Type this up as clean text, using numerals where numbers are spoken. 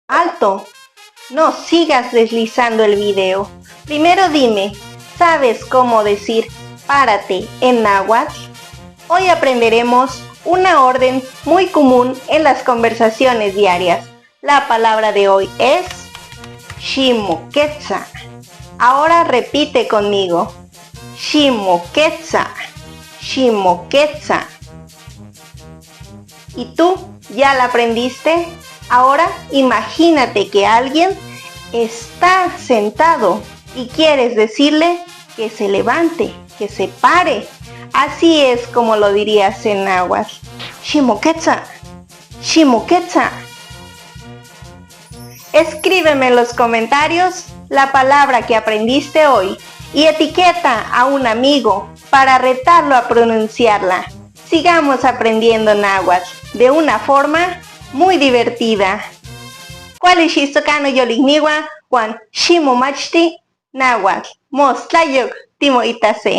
¡Alto! No sigas deslizando el video. Primero dime, ¿sabes cómo decir párate en náhuatl? Hoy aprenderemos una orden muy común en las conversaciones diarias. La palabra de hoy es ximoquetza. Ahora repite conmigo. Ximoquetza, ximoquetza. ¿Y tú ya la aprendiste? Ahora imagínate que alguien está sentado y quieres decirle que se levante, que se pare. Así es como lo dirías en náhuatl. Ximoquetza, ximoquetza. Escríbeme en los comentarios la palabra que aprendiste hoy y etiqueta a un amigo para retarlo a pronunciarla. Sigamos aprendiendo náhuatl de una forma muy divertida. ¿Cuál es Xistocano Yoligniwa Juan Ximomachti náhuatl? Mostlayok Timo Itase.